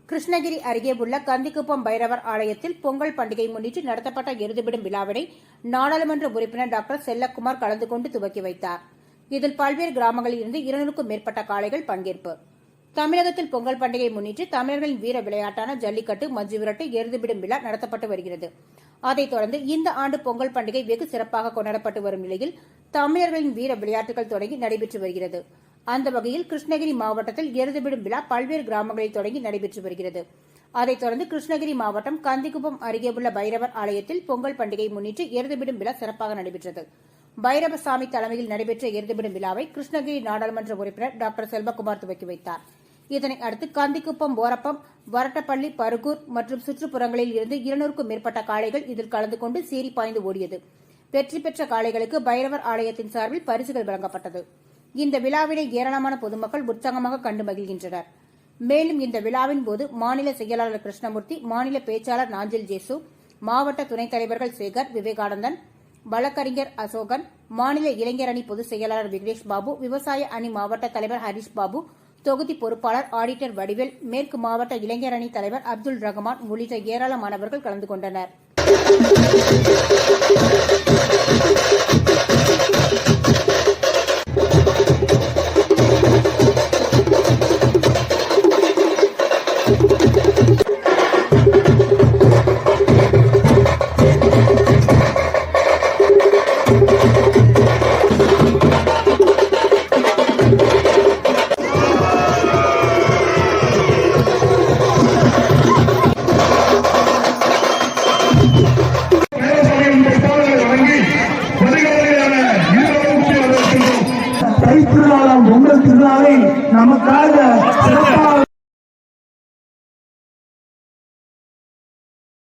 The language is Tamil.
கிருஷ்ணகிரி அருகே உள்ள கந்திக்குப்பம் பைரவர் ஆலயத்தில் பொங்கல் பண்டிகை முன்னிட்டு நடத்தப்பட்ட எருதுவிடும் விழாவினை நாடாளுமன்ற உறுப்பினர் டாக்டர் செல்லக்குமார் கலந்து கொண்டு துவக்கி வைத்தார். இதில் பல்வேறு கிராமங்களில் இருந்து 200க்கும் மேற்பட்ட காளைகள் பங்கேற்பு. தமிழகத்தில் பொங்கல் பண்டிகை முன்னிட்டு தமிழர்களின் வீர விளையாட்டான ஜல்லிக்கட்டு, மஞ்சு விரட்டு, எருதுவிடும் விழா நடத்தப்பட்டு வருகிறது. அதைத் தொடர்ந்து இந்த ஆண்டு பொங்கல் பண்டிகை வெகு சிறப்பாக கொண்டாடப்பட்டு வரும் நிலையில் தமிழர்களின் வீர விளையாட்டுகள் தொடங்கி நடைபெற்று வருகிறது. அந்த வகையில் கிருஷ்ணகிரி மாவட்டத்தில் எருதுவிடும் விழா பல்வேறு கிராமங்களில் தொடங்கி நடைபெற்று வருகிறது. அதைத் தொடர்ந்து கிருஷ்ணகிரி மாவட்டம் கந்திக்குப்பம் அருகே உள்ள பைரவர் ஆலயத்தில் பொங்கல் பண்டிகை முன்னிட்டு எருதுவிடும் விழா சிறப்பாக நடைபெற்றது. பைரவசாமி தலைமையில் நடைபெற்ற எருதுவிடும் விழாவை கிருஷ்ணகிரி நாடாளுமன்ற உறுப்பினர் டாக்டர் செல்வகுமார் துவக்கி வைத்தார். இதனை அடுத்து கந்திக்குப்பம், ஓரப்பம், வரட்டப்பள்ளி, பருகூர் மற்றும் சுற்றுப்புறங்களில் இருந்து 200க்கும் மேற்பட்ட காளைகள் இதில் கலந்து கொண்டு சீறி பாய்ந்து ஓடியது. வெற்றி பெற்ற காளைகளுக்கு பைரவர் ஆலயத்தின் சார்பில் பரிசுகள் வழங்கப்பட்டது. இந்த விழாவினை ஏராளமான பொதுமக்கள் உற்சாகமாக கண்டு மகிழ்கின்றனர். மேலும் இந்த விழாவின் போது மாநில செயலாளர் கிருஷ்ணமூர்த்தி, மாநில பேச்சாளர் நாஞ்சில் ஜேசு, மாவட்ட துணைத் தலைவர்கள் சேகர், விவேகானந்தன், வழக்கறிஞர் அசோகன், மாநில இளைஞர் அணி பொதுச் செயலாளர் விக்னேஷ் பாபு, விவசாய அணி மாவட்ட தலைவர் ஹரிஷ் பாபு, தொகுதி பொறுப்பாளர் ஆடிட்டர் வடிவேல், மேற்கு மாவட்ட இளைஞர் அணி தலைவர் அப்துல் ரஹ்மான் உள்ளிட்ட ஏராளமானவர்கள் கலந்து கொண்டனர்.